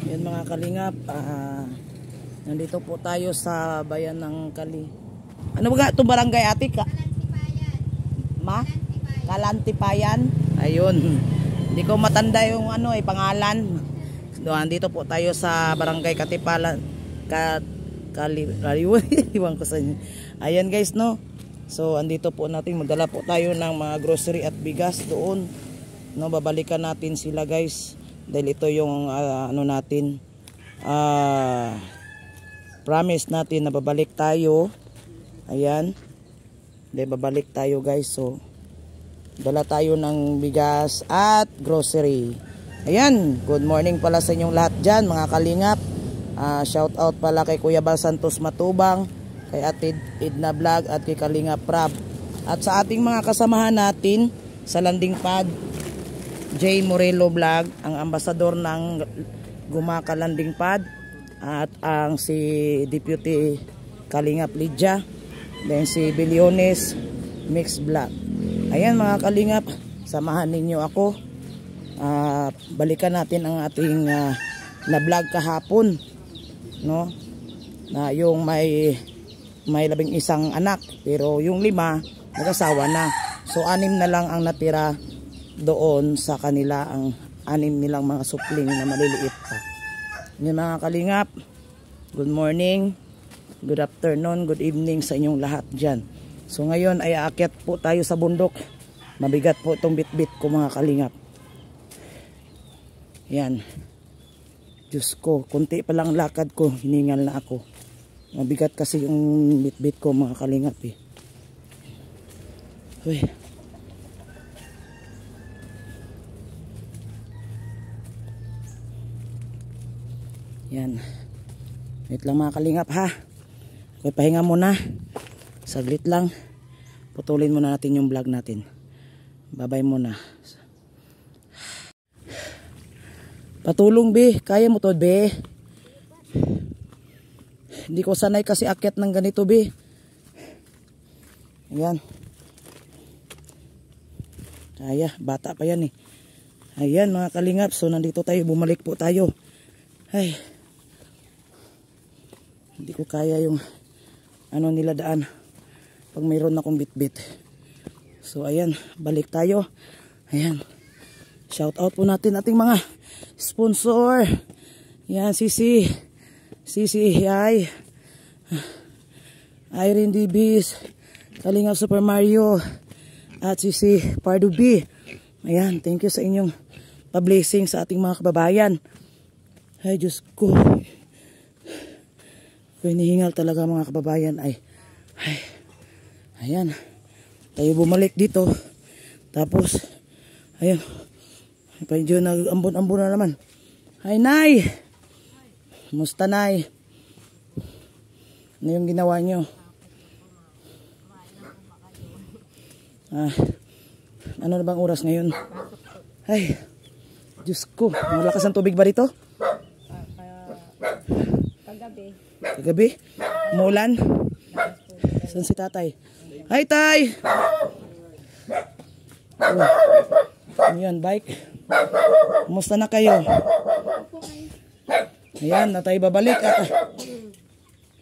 Yan mga kalingap, nandito po tayo sa bayan ng Kali. Ano ba itong barangay ate? Kalantipayan. Ayun. Hindi ko matanda yung pangalan. Nandito po tayo sa barangay Katipalan. Iwan ko sa inyo. Ayan guys, no. So andito po natin, magdala po tayo ng mga grocery at bigas doon. No, babalikan natin sila guys. Dahil ito yung promise natin na babalik tayo. Ayan. Dahil babalik tayo guys. So dala tayo ng bigas at grocery. Ayan, good morning pala sa inyong lahat dyan mga kalingap. Shout out pala kay Kuya Bal Santos Matubang, kay Ate Edna Vlog at kay Kalingap Prab. At sa ating mga kasamahan natin sa landing pad, J. Morelo Vlog, ang ambasador ng Gumaka Landing Pad, at ang si Deputy Kalingap Lydia, then si Biliones Mix Vlog. Ayan mga kalingap, samahan ninyo ako. Balikan natin ang ating na vlog kahapon, no? Na yung may 11 anak, pero yung 5 nag-asawa na. So 6 na lang ang natira doon sa kanila, ang 6 nilang mga supling na maliliit pa. Yan mga kalingap, good morning, good afternoon, good evening sa inyong lahat dyan. So ngayon ay aakyat po tayo sa bundok. Mabigat po itong bitbit ko mga kalingap. Yan. Diyos ko, konti pa lang lakad ko, hiningal na ako. Mabigat kasi yung bitbit ko mga kalingap eh. Uy. Yan. Wait lang mga kalingap ha. Okay, pahinga muna. Saglit lang. Putulin muna natin yung vlog natin. Babay muna. Patulong be. Kaya mo to be. Hindi ko sanay kasi akyat ng ganito be. Ayan. Kaya. Bata pa yan eh. Ayan mga kalingap. So nandito tayo. Bumalik po tayo. Ay. Hindi ko kaya yung nila daan pag mayroon akong bitbit. So ayan, balik tayo. Ayan, shout out po natin ating mga sponsor. Yan, Sisi Ay, Irene DBs, Kalingap Super Mario, at Sisi Pardo B. Ayan, thank you sa inyong pa-blessing sa ating mga kababayan. Ay Diyos ko, hinihingal talaga mga kababayan. Ay, ayan, tayo bumalik dito. Tapos ayun, medyo nag-ambon-ambon na naman. Hi Nay, musta Nay? Ano yung ginawa nyo? Ano na bang oras ngayon? Ay Diyos ko, malakas ang tubig ba dito? Kagabi? Umulan? Saan si tatay? Hi tay! Ayan, bike. Kumusta na kayo? Ayan, na tayo babalik.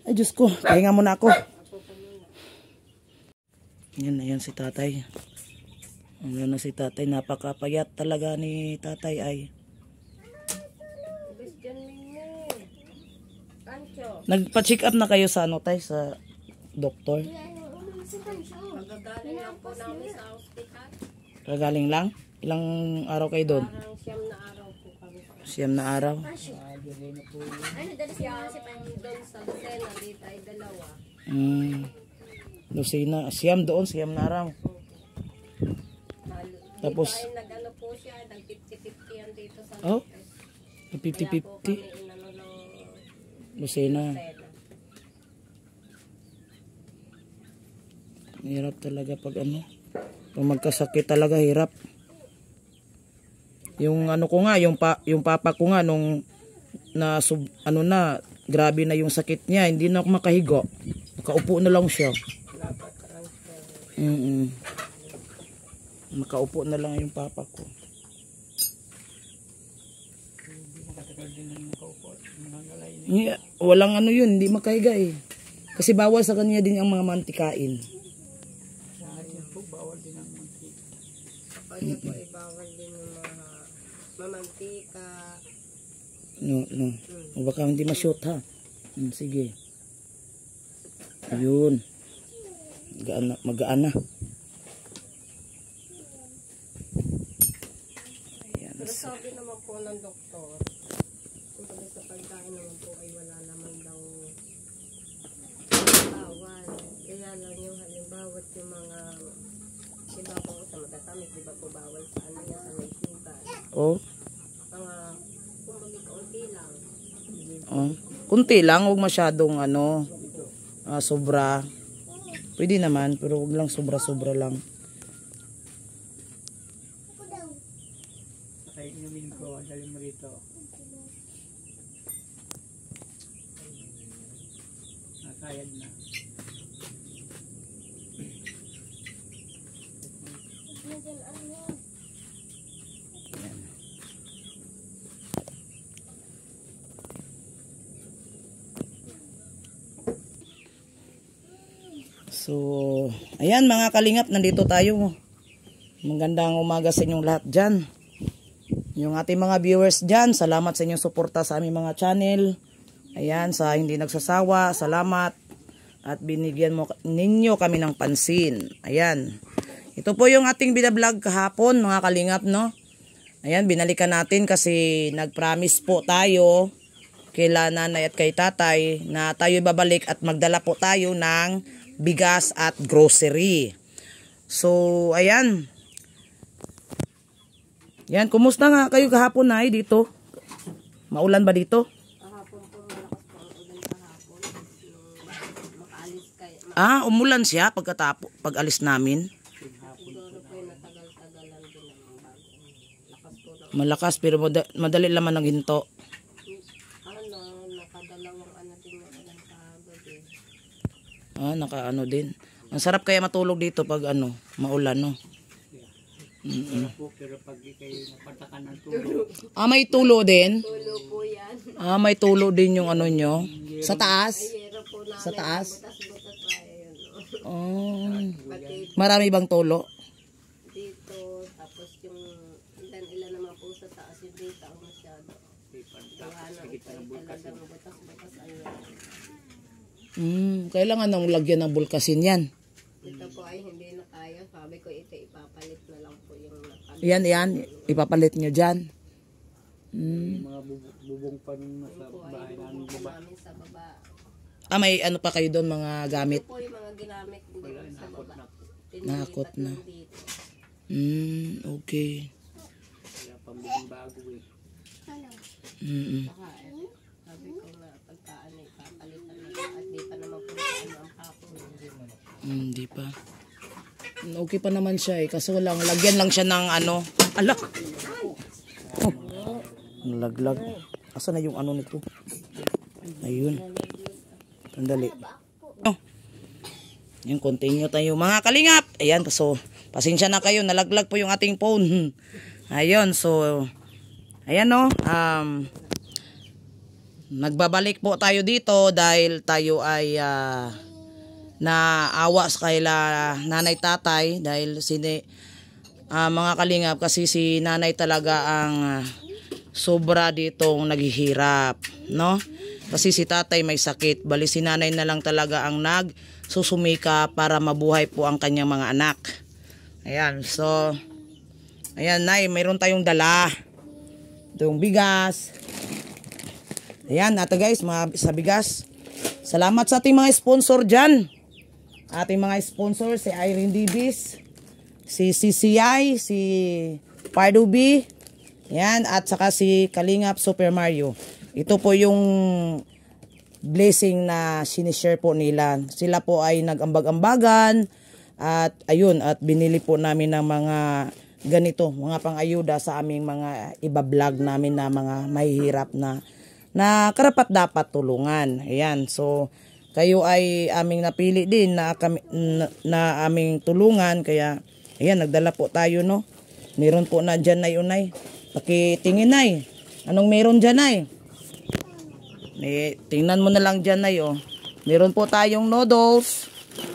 Ay Diyos ko, pahinga muna ako. Ayan si tatay. Ano na si tatay, napakapayat talaga ni tatay ay. Nagpa-check up na kayo sa tay, sa doktor? Magagaling lang po namin sa hospital. Kagaling lang? Ilang araw kayo doon? Parang 9 na araw po kami. 9 na araw? Ano, dali siya kasi doon sa Lucena, dito ay 2. Lucena, 9 doon, 9 na araw. Tapos, dito ay nag-ano po siya, nag-50-50 yan dito sa oh, Lucena. 50-50. Lucena. Hirap talaga pag pag magkasakit talaga hirap. Yung ko nga, yung papa ko nga nung grabe na yung sakit niya, hindi na ako makahiga. Nakaupo na lang siya. Makaupo na lang yung papa ko. Walang ano yun, hindi makahiga eh. Kasi bawal sa kanya din ang mga mantikain. Bawal din ang mantika. Sa kanya po ay bawal din ng mga mamantika. No. O baka hindi ma-shoot ha. Sige. Ayun. Magaan na. Ayan. Pero sabi naman po ng doktor, kung sa pagkain naman po ay wala naman daw bawal. Kaya lang yung halimbawa yung mga iba po sa matatamis, di ba po bawal sa ano yan, sa may sugar. Oh. Mga kumbaga kaunti lang. Oh. Kunti lang, huwag masyadong sobra. Pwede naman, pero huwag lang sobra-sobra lang. Ay, inumin ko, dali mo rito. Nakayad na. So, ayan mga kalingap, nandito tayo. Magandang umaga sa inyong lahat dyan. Yung ating mga viewers dyan, salamat sa inyong suporta sa aming mga channel. Ayan, sa hindi nagsasawa, salamat. At binigyan ninyo kami ng pansin. Ayan. Ito po yung ating binablog kahapon mga kalingap, no? Ayan, binalikan natin kasi nag-promise po tayo kila nanay at kay tatay na tayo babalik at magdala po tayo ng bigas at grocery. So, ayan. Yan, kumusta nga kayo kahapon na dito? Maulan ba dito? Kahapon po malakas po ang ulan kahapon. Makaalis kayo. Umulan siya pag alis namin. Siguro po yung natagal-tagalan din ang bago. Lakas po ng Malakas pero madali naman ng hinto. nakadalawang ano din yung ulan kagabi. Nakaano din. Ang sarap kaya matulog dito pag maulan, no? Po, pero pag kayo napatakan ng tulo. May tulo din. Tulo po yan. May tulo din yung nyo. Sa taas? Ayero po namin. Sa taas? Butas-butas pa yun. Pati Marami bang tulo? dito, tapos yung ilan naman po sa taas, yung dito ang masyado. Tawanan ko pa yung talagang butas-butas ayun. Kailangan nang lagyan ng bulkasin yan. Ito po ay hindi na kaya. Sabi ko ito ipapalit na lang po yung nakalit. Yan. Ipapalit nyo dyan. Mga bubong pa nung nasa Po ay bahay namin bubong baba. namin sa baba. May ano pa kayo doon, mga gamit? Ito po yung mga ginamit din sa baba. Nakakot na. Tinilipat lang dito. Okay. Kaya pambubong bago eh. Saka sabi ko na pagkaan ay papalitan na lang. At di pa naman po ang hapon. Hindi pa. Okay pa naman siya eh. Kaso lang, lagyan lang siya ng Ala! Ang laglag. Asa na yung nito? Ayun. Sandali. Yung continue tayo mga kalingap. Ayan, so pasensya na kayo. Nalaglag po yung ating phone. Ayun, so ayan nagbabalik po tayo dito dahil tayo ay naawa sa kaila nanay tatay dahil mga kalingap kasi si nanay talaga ang sobra ditong naghihirap, no? Kasi si tatay may sakit, bali si nanay na lang talaga ang nagsusumika para mabuhay po ang kanyang mga anak. Ayan, so ayan nay, mayroon tayong dala. Itong bigas. Ayan, guys, sa bigas. Salamat sa ating mga sponsor dyan. Ating mga sponsor, si Irene Divis, si CCI, si Pardubi, yan, at saka si Kalingap Super Mario. Ito po yung blessing na sinishare po nila. Sila po ay nag-ambag-ambagan at ayun, at binili po namin ng mga ganito, mga pang-ayuda sa aming mga iba-vlog namin na mga mahihirap na karapat dapat tulungan. Ayan, so kayo ay aming napili din na aming tulungan, kaya ayan, nagdala po tayo, no. Meron po na dyan na unay. Pakitingin nay. Anong meron dyan ay? Tingnan mo na lang dyan ay oh. Meron po tayong noodles,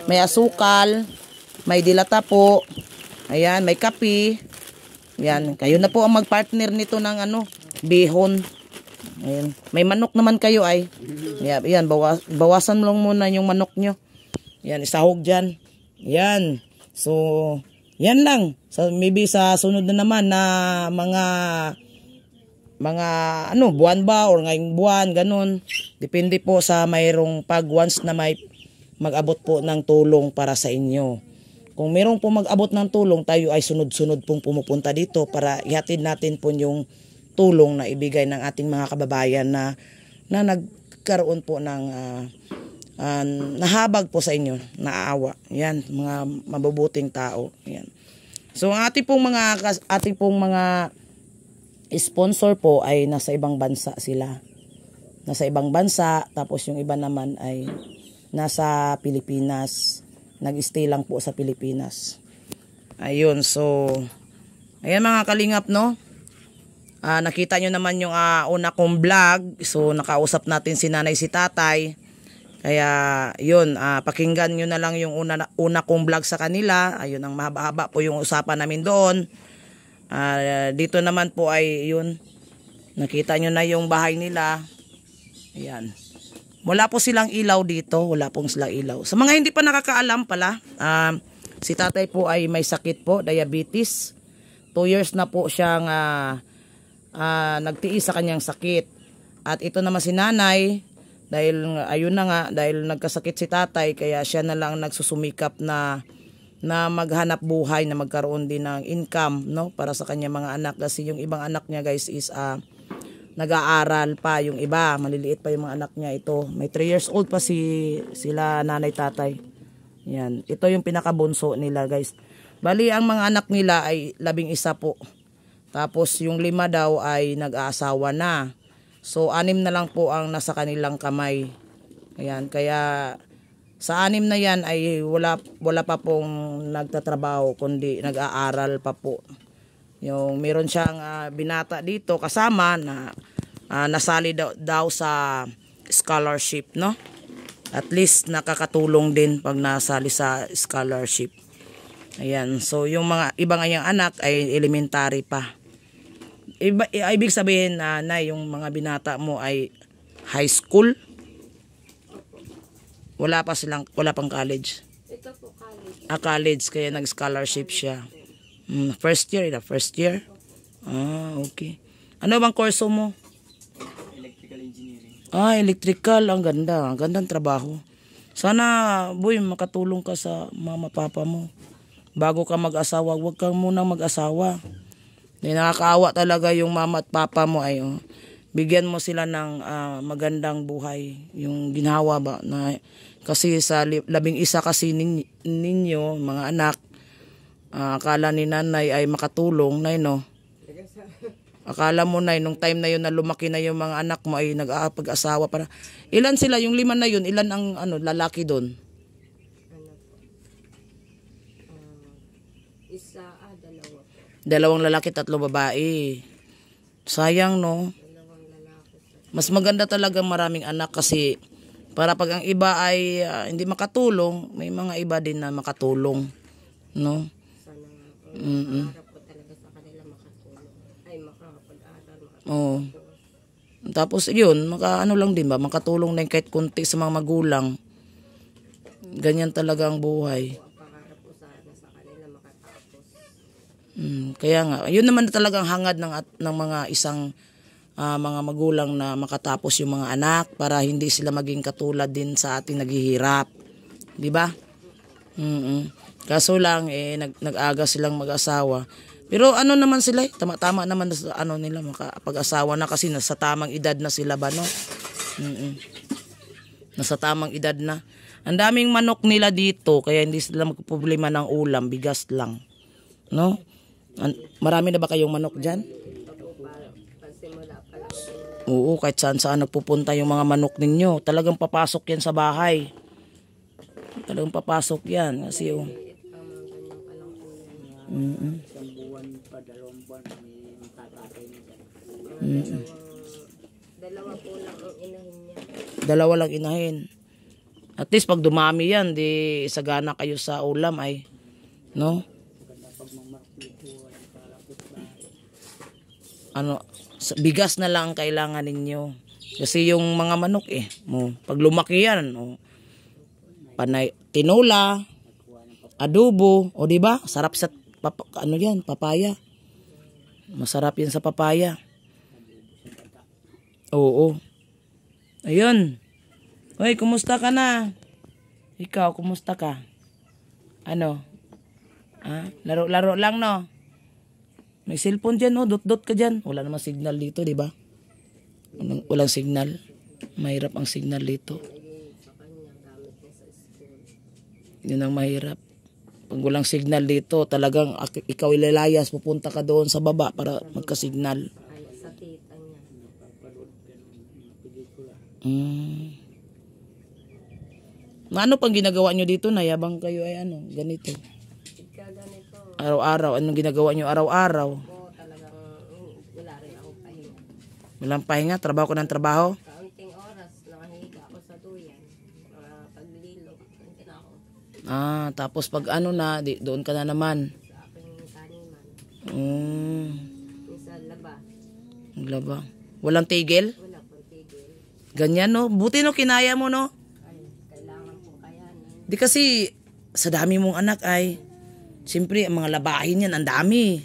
may asukal, may dilata po. Ayan, may kape. Ayan, kayo na po ang magpartner nito ng ano, bihon. Ayan. May manok naman kayo ay. Ayan, bawasan lang muna yung manok nyo. Ayan, isahog dyan. Ayan. So, yan lang. So, maybe sa sunod na naman na mga ano, buwan ba or ngayong buwan, ganun. Depende po sa mayroong pag once na may mag-abot po ng tulong para sa inyo. Kung mayroong po mag-abot ng tulong, tayo ay sunod-sunod pong pumupunta dito para ihatid natin po yung tulong na ibigay ng ating mga kababayan na nagkaroon po ng nahabag po sa inyo, naawa. Yan, mga mabubuting tao. Yan. So ang ating pong mga sponsor po ay nasa ibang bansa sila. Nasa ibang bansa, tapos yung iba naman ay nasa Pilipinas. Nag-stay lang po sa Pilipinas. Ayun, so ayan mga kalingap, no? Nakita nyo naman yung una kong vlog. So nakausap natin si nanay, si tatay. Kaya yun, pakinggan nyo na lang yung una kong vlog sa kanila. Ayun, ang mahaba-haba po yung usapan namin doon. Dito naman po ay yun, nakita nyo na yung bahay nila. Ayan. Wala po silang ilaw dito. Wala pong silang ilaw. Sa mga hindi pa nakakaalam pala, si tatay po ay may sakit po, diabetes. 2 years na po siyang nagtiis sa kanyang sakit. At ito naman si nanay, dahil ayun na nga, dahil nagkasakit si tatay, kaya siya na lang nagsusumikap na maghanap buhay, na magkaroon din ng income, no, para sa kanya mga anak. Kasi yung ibang anak niya guys is nag-aaral pa, yung iba maliliit pa yung mga anak niya. Ito may 3 years old pa sila nanay, tatay. Yan, ito yung pinakabunso nila guys. Bali ang mga anak nila ay 11 po, tapos yung 5 daw ay nag-aasawa na. So 6 na lang po ang nasa kanilang kamay. Ayan, kaya sa 6 na yan ay wala pa pong nagtatrabaho, kundi nag-aaral pa po. Yung meron siyang binata dito kasama na nasali daw sa scholarship, no? At least nakakatulong din pag nasali sa scholarship. Ayan, so yung mga ibang ayang anak ay elementary pa. Ibig sabihin na yung mga binata mo ay high school. Wala pang college. Ito po college. College, kaya nag-scholarship siya. First year. Okay. Ano bang kurso mo? Electrical engineering. Electrical. Ang ganda. Ang gandang trabaho. Sana, boy, makatulong ka sa mama, papa mo. Bago ka mag-asawa, huwag kang munang mag-asawa. Nakakaawa talaga yung mama at papa mo ay bigyan mo sila ng magandang buhay. Yung ginawa ba na, kasi sa 11 kasi ninyo mga anak, akala ni nanay ay makatulong, nay, no? Akala mo, nay, nung time na yun na lumaki na yung mga anak mo ay nag-aapag-asawa para. Ilan sila? Yung 5 na yun, ilan ang lalaki doon? Isa, 2. 2 lalaki, 3 babae. Sayang, no? 2 lalaki. Mas maganda talaga maraming anak kasi para pag ang iba ay hindi makatulong, may mga iba din na makatulong, no? Harap po talaga sa kanila makatulong. Ay, makakapag-aral, Oo. Tapos yun, ano lang din ba, makatulong na kahit kunti sa mga magulang. Ganyan talaga ang buhay. Pangarap po sana sa kanila makatapos. Kaya nga, yun naman talagang hangad ng mga isang mga magulang na makatapos yung mga anak para hindi sila maging katulad din sa ating naghihirap. Di ba? Kaso lang nag-aga silang mag-asawa. Pero ano naman sila, tama naman sa nila makapag-asawa na kasi nasa tamang edad na sila ba, no? Nasa tamang edad na. Ang daming manok nila dito kaya hindi sila magproblema ng ulam, bigas lang. No? Marami na ba kayong manok diyan? Oo, kahit saan nagpupunta yung mga manok ninyo, talagang papasok yan sa bahay. Talagang papasok yan kasi yung Isang buwan pa, 2 buwan, may tatatay nila. Dalawa po lang ang inahin niya. Dalawa lang inahin. At least pag dumami yan, di sagana kayo sa ulam ay. No? Ano, bigas na lang ang kailangan ninyo. Kasi yung mga manok pag lumaki yan, panay, tinola, adobo, o di ba? Sarap sa papaya. Masarap yan sa papaya. Oo. Ayun. Hoy, kumusta ka na? Ikaw, kumusta ka? Ano? Laro-laro lang, no? May cellphone dyan, no? Dot-dot ka dyan. Wala namang signal dito, di ba? Walang signal. Mahirap ang signal dito. Yun ang mahirap. Pag walang signal dito, talagang ikaw ilalayas, pupunta ka doon sa baba para magka-signal. Sa tita niya. Ano pang ginagawa nyo dito na yabang kayo ay ganito? Ganito. Araw-araw, anong ginagawa nyo araw-araw? Po, talagang wala rin ako pahinga. Walang pahinga, trabaho ko ng trabaho? Kaunting oras, nakahiga ako sa duyan. Paglilog, nandiyan ako. Tapos pag doon ka na naman. Sa aking taniman. Sa laba. Laba. Walang tigil? Wala pang tigil. Ganyan, no? Buti, no? Kinaya mo, no? Kailangan po kayanin. Di kasi sa dami mong anak ay siyempre ang mga labahin yan ang dami.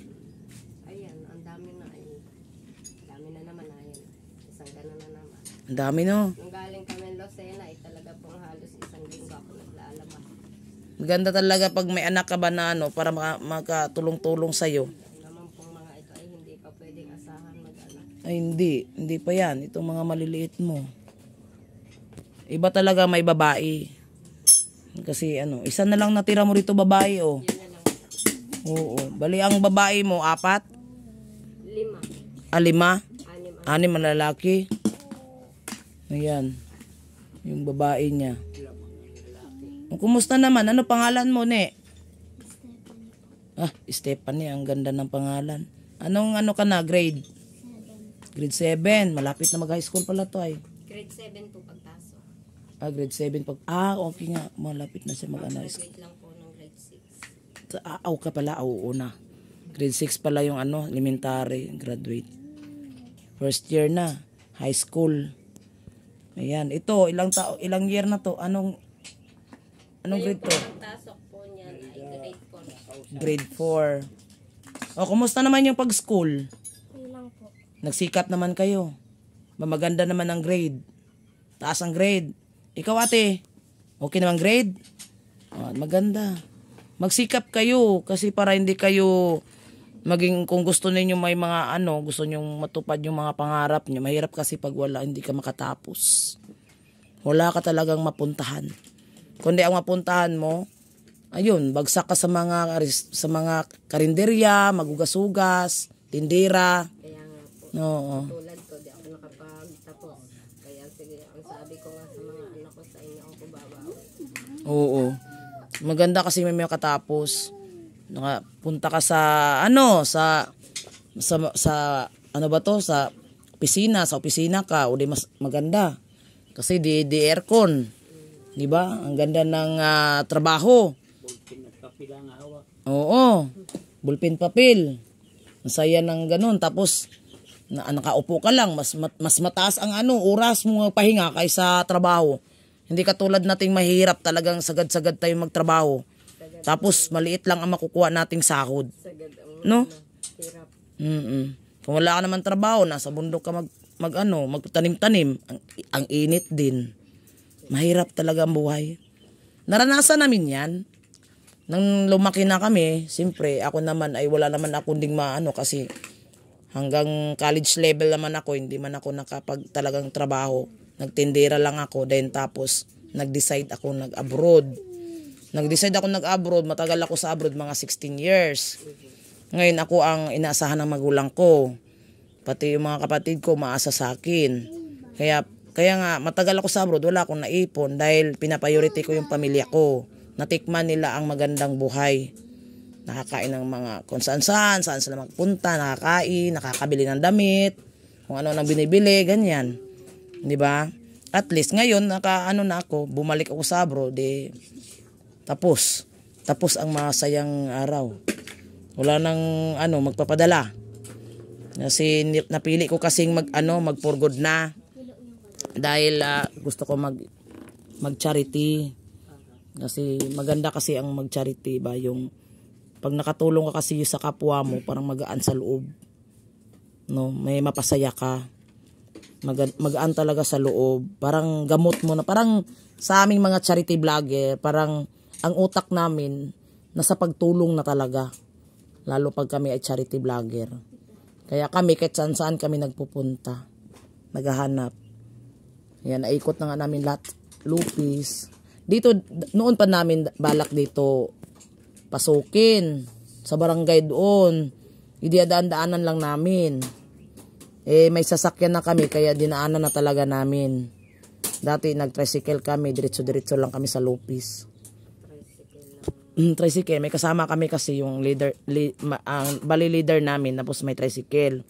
Ayan, ang dami na dami na naman isang gano'n na naman. Ang dami, no? Nung galing kami Lucena talaga pong halos isang linggo ako naglalaba. Maganda talaga pag may anak ka ba na para makatulong-tulong sa'yo. Naman pong mga ito ay hindi pa pwedeng asahan mag-anak. Ay hindi pa yan. Itong mga maliliit mo. Iba talaga may babae. Kasi isa na lang natira mo rito babae, Yun na lang. Oo. Bali ang babae mo, 4? 5. 5? 6. 6 ang lalaki. Ayan. Yung babae niya. Kumusta naman? Ano pangalan mo, ne? Stephanie. Ang ganda ng pangalan. Anong ka na? Grade 7. Malapit na mag-high school pala to ay. Grade 7 po pagpasok. Grade 7 pag okay nga, malapit na siya mag-high school. Graduate lang po ng grade 6. Ka pala, oo na. Grade 6 pala yung elementary, graduate. First year na, high school. Ayan, ito, ilang year na to? Anong grade to? Pagpasok po niyan ay Grade 4. Kumusta naman yung pag-school? Okay lang po. Nagsikap naman kayo. Maganda naman ang grade. Taas ang grade. Ikaw, ate, okay naman grade? Maganda. Magsikap kayo kasi para hindi kayo maging, kung gusto ninyo may mga gusto nyong matupad yung mga pangarap nyo. Mahirap kasi pag hindi ka makatapos. Wala ka talagang mapuntahan. Kundi ang mapuntahan mo, ayun, bagsak ka sa mga karinderya, magugas-ugas, tindera. Kaya nga po. Oo. Tulad ko, di ako nakapagtapos. Kaya sige, ang sabi ko nga sa mga anak ko sa inyo ako babawi. Oo. Maganda kasi may katapos. Nakapunta ka sa sa opisina, ka, o di mas maganda. Kasi di aircon. Di ba? Ang ganda ng trabaho. Bulpin at papel ang hawak. Oo. Bulpin papel. Masaya ng ganun. Tapos nakaupo ka lang, mas mataas ang oras mo pahinga kaysa trabaho. Hindi katulad nating mahirap, talagang sagad-sagad tayo magtrabaho. Tapos maliit lang ang makukuha nating sahod. Sagad ang No? hirap. Kung wala ka naman trabaho, nasa bundok ka magtanim-tanim, ang init din. Mahirap talaga ang buhay. Naranasan namin 'yan. Nang lumaki na kami, siyempre ako naman ay wala naman akong ding kasi hanggang college level naman ako, hindi man ako nakapag talagang trabaho. Nagtindera lang ako, then tapos nag-decide ako nag-abroad. Matagal ako sa abroad, mga 16 years. Ngayon ako ang inaasahan ng magulang ko. Pati yung mga kapatid ko maasa sa akin. Kaya nga matagal ako sa abroad, wala akong naipon dahil pinapriority ko yung pamilya ko. Natikman nila ang magandang buhay. Nakakain ng mga kung saan sila magpunta, nakakain, nakakabili ng damit. Kung ano nang binibili, ganyan. 'Di ba? At least ngayon naka-ano na ako, bumalik ako sa abroad, tapos ang masayang araw. Wala nang magpapadala. Kasi napili ko kasing mag for good na. Dahil gusto ko mag-charity. Kasi maganda kasi ang mag-charity ba, yung pag nakatulong ka kasi sa kapwa mo, parang magaan sa loob. No, may mapasaya ka. Magaan talaga sa loob. Parang gamot mo na. Parang sa aming mga charity vlogger, parang ang utak namin nasa pagtulong na talaga. Lalo pag kami ay charity vlogger. Kaya kami kahit saan kami nagpupunta. Naghahanap. Yan, naikot na nga namin lahat. Lupis. Dito, noon pa namin balak dito pasukin. Sa barangay doon. Idadaan-daanan lang namin. May sasakyan na kami kaya dinaanan na talaga namin. Dati nag-tricycle kami. Diretso-diretso lang kami sa Lupis. Tricycle. May kasama kami kasi yung bali leader namin. Tapos may tricycle.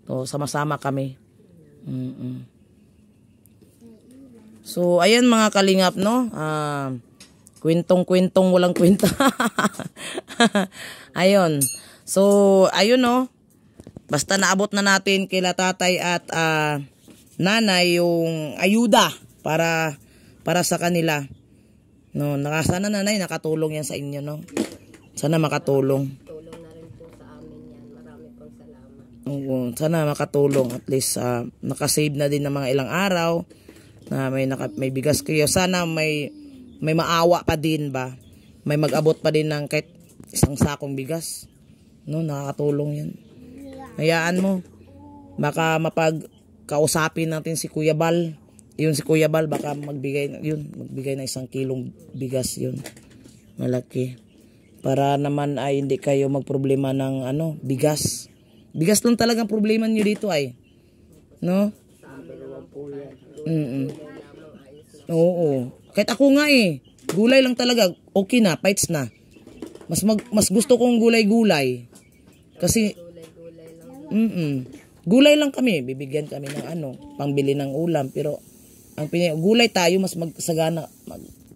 So, sama-sama kami. So, ayan mga kalingap, no? Kwentong-kwentong walang kwenta. Ayun. So, ayun, no? Basta naabot na natin kila tatay at nanay yung ayuda para sa kanila. No, sana nanay nakatulong yan sa inyo, no? Sana makatulong. Tulong na rin po sa amin yan. Marami pong salamat. Oo, sana makatulong at least nakasave na din ng mga ilang araw na may bigas kayo. Sana may maawa pa din ba. May mag-abot pa din ng kahit isang sakong bigas. No, nakakatulong yan. Hayaan mo. Baka mapagkausapin natin si Kuya Bal. Yun si Kuya Bal baka magbigay ng 1 kilong bigas yun. Malaki. Para naman ay hindi kayo magproblema ng bigas. Bigas lang talagang problema niyo dito ay. No? Oo. Kahit ako nga gulay lang talaga. Okay na, fights na. Mas gusto kong gulay-gulay. Kasi gulay lang kami. Bibigyan kami ng pangbili ng ulam. Pero ang gulay tayo mas magsagana.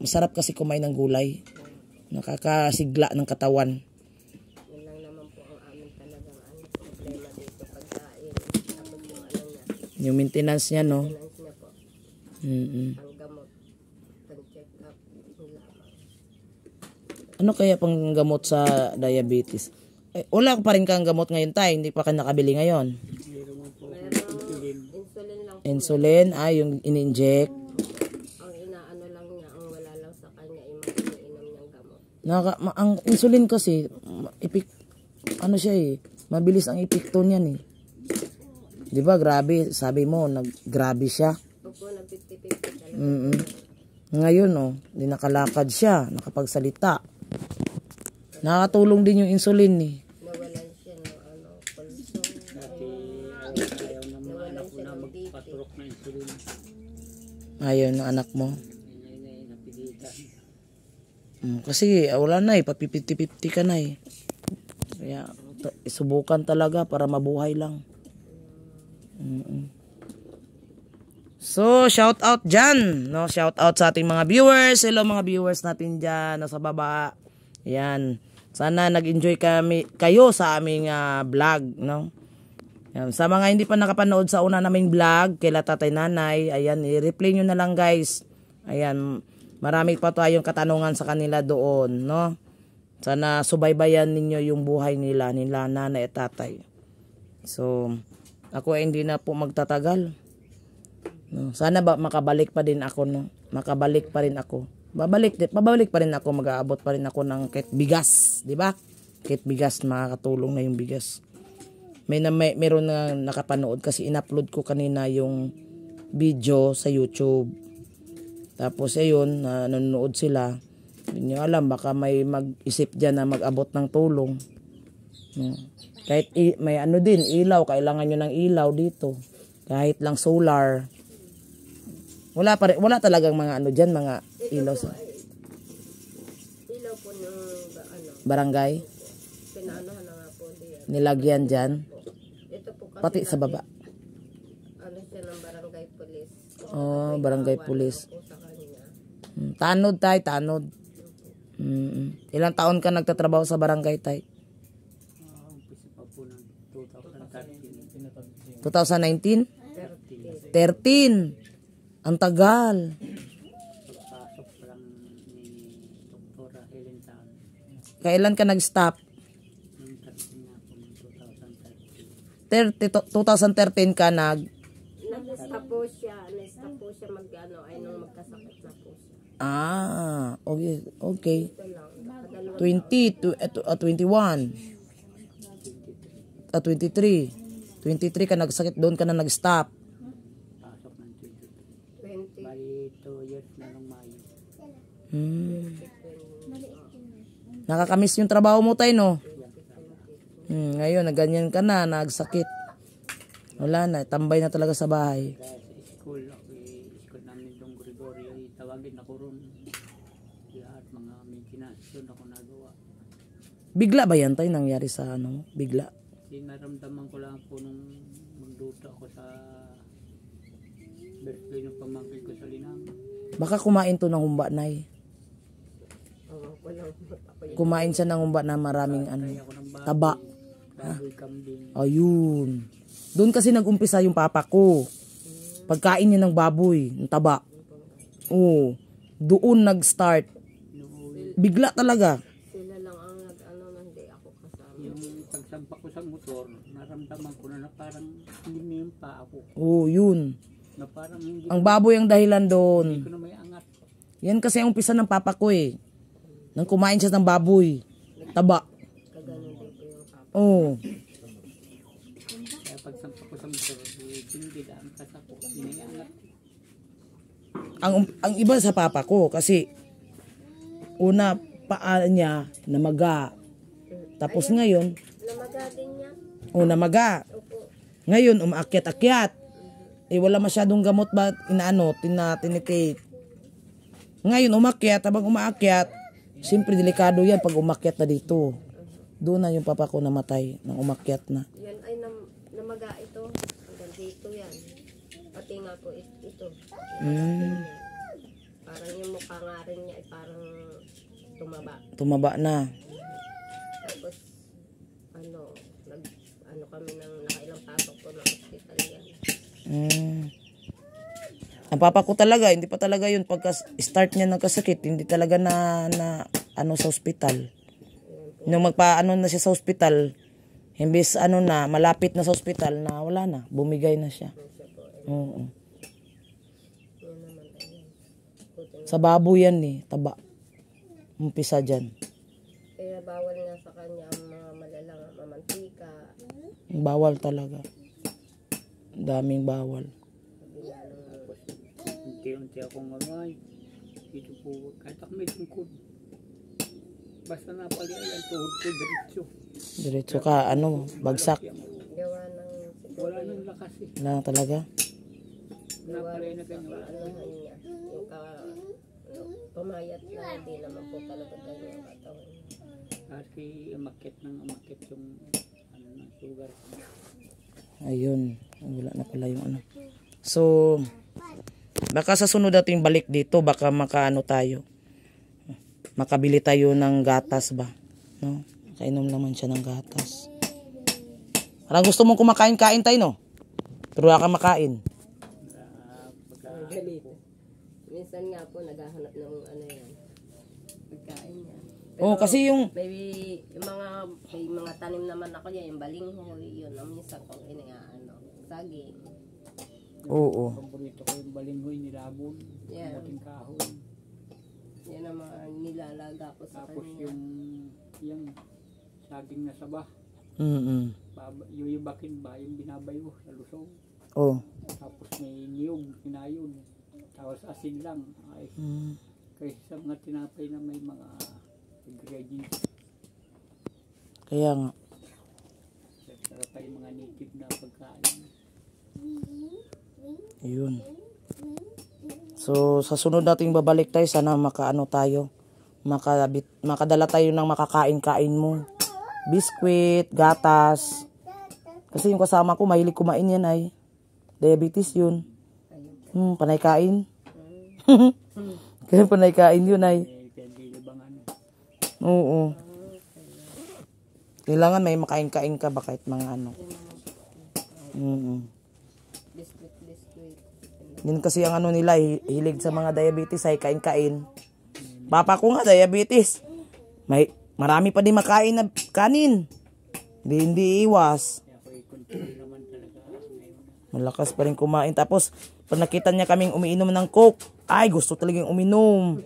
Masarap kasi kumain ng gulay. Nakakasigla ng katawan. Yun lang naman po ang amin talagang problema dito pagkain. Tapos yung niya. Yung maintenance niya, no? Maintenance niya po. Ang gamot. Pang-check up. Ano kaya pang gamot sa diabetes? Wala pa rin kang gamot ngayon tayo. Hindi pa ka nakabili ngayon. Insulin lang po. Insulin, yung in-inject. Ang inaano lang niya, ang wala lang sa kanya, iniinom niyang gamot. Ang insulin kasi, mabilis ang epekto niyan Di ba, grabe, sabi mo, grabe siya. Opo, nag-50-50 talaga. Ngayon, di nakalakad siya, nakapagsalita. Nakatulong din yung insulin Nawalan siya ng pulso. Dati ayaw ng mga anak ko na magpaturok na insulin. Ayaw ng anak mo. Napilitan. Kasi wala na pa-50-50 ka na Kaya subukan talaga para mabuhay lang. So, shout out dyan. No? Shout out sa ating mga viewers. Hello mga viewers natin dyan. Nasa baba. Yan. Sana nag-enjoy kayo sa aming vlog. No? Yan. Sa mga hindi pa nakapanood sa una naming vlog, kila tatay nanay, ayan, i-replay nyo na lang guys. Ayan. Marami pa tayong katanungan sa kanila doon. No? Sana subaybayan ninyo yung buhay nila nanay at tatay. So, ako ay hindi na po magtatagal. No, sana makabalik pa din ako, no. Makabalik pa rin ako. Pabalik pa rin ako, mag-aabot pa rin ako ng kahit bigas, 'di ba? Kahit bigas, makakatulong na yung bigas. Meron na nakapanood kasi in-upload ko kanina yung video sa YouTube. Tapos ayun, nanonood sila. Hindi nyo alam, baka may mag-isip diyan na mag-abot ng tulong. No. Kahit may ilaw, kailangan nyo ng ilaw dito. Kahit lang solar. Wala talagang mga diyan, mga ilaw sa ilaw po ng barangay. Pinaanohan na nga po diyan. Nilagyan diyan. Ito po kasi Pati sa baba. barangay police. Oh, barangay police. Po sa kanya. Tanod tay, tanod. Ilang taon ka nagtatrabaho sa barangay tay? Umpisa pa po ng 2013. 2019? 13. Ang tagal. Pagpasok pa lang ni Dr. Helen Tan. Kailan ka nag-stop? Nung 13 na po ng 2013. 2013 ka Nag-stop po siya mag-ano, ay nung magkasakit na po siya. Okay. Okay. Ito lang, nakadalawa. 21. 23. 23 ka nagsakit, doon ka na nag-stop. Pasok ng 20. 20. Bali 2 years na nung Mayo. Nakakamiss yung trabaho mo tayo, no? Ngayon, naganyan ka na, nagsakit. Wala na, tambay na talaga sa bahay. Kaya sa school namin Dong Gregorio, tawagin ako ron. Lahat mga maintenance yun ako nagawa. Bigla ba yan tayo nangyari sa ano? Bigla? Kasi naramdaman ko lang po nung magluto ako sa birthday ng pamangkin ko sa Linang. Baka kumain to ng humba, nay. Kumain siya ng humba na maraming ano, Kaya ako ng taba. baboy kambing. Ayun. Doon kasi nag-umpisa yung papa ko. Pagkain niya ng baboy, ng taba. Oo. Doon nag-start. Bigla talaga. Sila lang ang nag-ano na hindi ako kasama. Yung pagsampak ko sa motor, naramdaman ko na parang hinimpa ako. Oo, yun. Na parang hindi Ang baboy ang dahilan doon. ko na may angat. Yan kasi ang umpisa ng papa ko eh. Nang kumain siya ng baboy. Taba. Kaganon din po yung papa. Oo. Kaya pagsampak ko sa motor, tinigil ang kasako. Iniangat. Ang iba sa papa ko kasi una paa niya namaga. Tapos ngayon, Namaga din niya. namaga. Opo. Ngayon umaakyat-akyat. Wala masyadong gamot ba inaano, tinitate. Ngayon umakyat, habang umaakyat, siyempre delikado yan pag umakyat na dito. Doon na yung papa ko namatay nang umakyat na. Yan ay namaga ito. Hanggang dito yan. Pati nga po ito. Parang yung mukha nga rin niya ay parang tumaba. Tumaba na. Tapos ano kami ng nakailang pasok po ng hospital yan. Ang papa ko talaga, hindi pa talaga yun pagka-start niya ng kasakit, hindi talaga na ano sa ospital. Nung magpaano na siya sa ospital, imbis na malapit na sa ospital na wala na, bumigay na siya. Oo. Sa baboy yan taba. Umpisa dyan. Kaya bawal nga sa kanya ang mga malalang mamantika. Bawal talaga. Daming bawal. Unti-unti akong ay, dito po, kahit ako may tungkod. Basta napalian, tuhod ko, diretso. Diretso ka, bagsak. Gawa ng Wala nang lakas eh. Wala talaga. Napalian na ganyan. anuhan niya. Yung pumayat na hindi naman po talaga ganyan ang katawan niya. Kasi umakit yung ng sugar. Ayun. Wala na pala yung ano. So, baka sa sunod nating balik dito, baka makaano tayo. Makabili tayo ng gatas ba? No? Kainom naman siya ng gatas. Parang gusto mong kumakain-kain tayo, no? Pero wala ka makain. Galit. Minsan nga po naghahanap ng yan. Pagkain niya. Kasi yung May mga tanim naman ako yan, yung balinghoy, yun. Ang minsan kong saging. Oo. Paborito ko yung balinghoy, nilabon, Yeah. muting kahoy. Yan ang mga nilalaga ko sa Tapos kanya. yung saging na saba, yuyubakin ba, yung binabayo sa lusong. Oh. Tapos may niyog, kinayod. Tapos asin lang. Ay, kaysa sa mga tinapay na may mga ingredients. Kaya nga. Sarap pa yung mga native na pagkain. Yun. So, sa sunod nating babalik tayo, sana makaano tayo. Makadala tayo ng makakain-kain mo. Biskwit, gatas. Kasi yung kasama ko, mahilig kumain yan ay. Diabetes yun. Panay kain. Kaya panay kain yun ay. Oo. Kailangan may makain-kain ka ba kahit mga ano. Biscuit. Yun kasi ang ano nila, hilig sa mga diabetes ay kain-kain. Papa ko nga diabetes. Marami pa din makain na kanin. Hindi iwas. Malakas pa rin kumain. Tapos, pag nakita niya kaming umiinom ng Coke, ay gusto talagang uminom.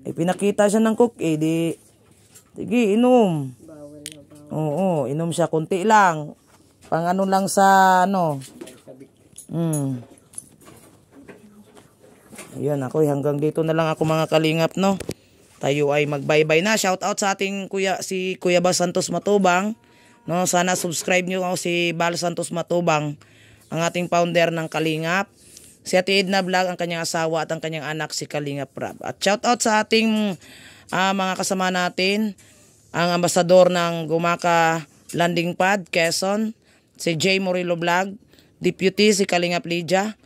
Pinakita siya ng Coke, sige, inom. Oo, inom siya, kunti lang. Pang ano lang sa, Ayan, ako hanggang dito na lang ako mga kalingap, no? Tayo ay mag-bye-bye na. Shout out sa ating si Kuya Bal Santos Matubang. No, sana subscribe nyo ako si Bal Santos Matubang, ang ating founder ng Kalingap. Si Ate Edna Vlog, ang kanyang asawa at ang kanyang anak si Kalingap Rab. At shout out sa ating mga kasama natin, ang ambasador ng Gumaka Landing Pad, Quezon, si J. Morillo Vlog, Deputy si Kalingap Lydia,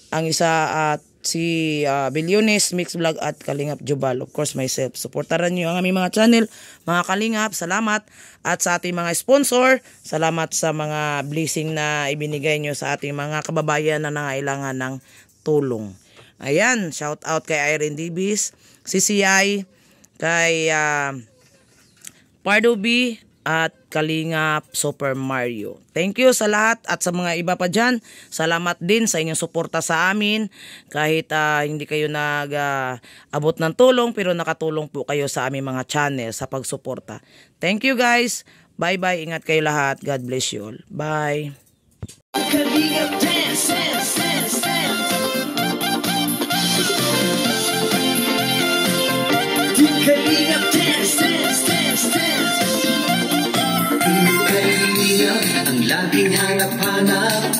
ang isa at si Billiones Mix Vlog at Kalingap Jubal, of course myself. Suportaran niyo ang aming mga channel, mga Kalingap. Salamat. At sa ating mga sponsor, salamat sa mga blessing na ibinigay niyo sa ating mga kababayan na nangailangan ng tulong. Ayan, shout out kay Irene Dibis, CCI, kay Pardo B at Kalingap Super Mario. Thank you sa lahat at sa mga iba pa dyan. Salamat din sa inyong suporta sa amin. Kahit hindi kayo nag-abot ng tulong, pero nakatulong po kayo sa aming mga channel sa pagsuporta. Thank you guys. Bye-bye. Ingat kayo lahat. God bless you all. Bye. Kalingap dance, dance, dance, dance. Kalingap dance, dance, dance, dance. Kalingap ang laging hanap-hanap,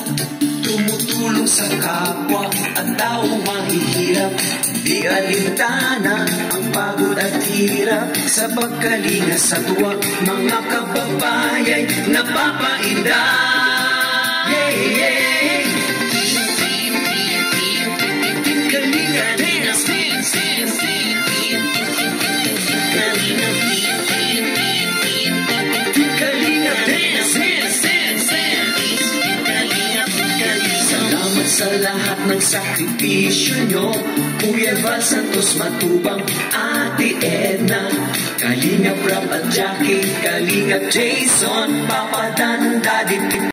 tumutulong sa kapwa at taong mahihirap. Di alintana ang pagod at hirap, sa pagkalinga sa tuwa mga kababayan napapainda. Yeah, yeah. Kalingap dance, dance, dance, dance. Salamat sa lahat ng sakripisyo nyo, Kuya Bal Santos Matubang, Ate Edna, Kalingap Rab at Jackie, Kalingap Jason, Papa Dan, Daddy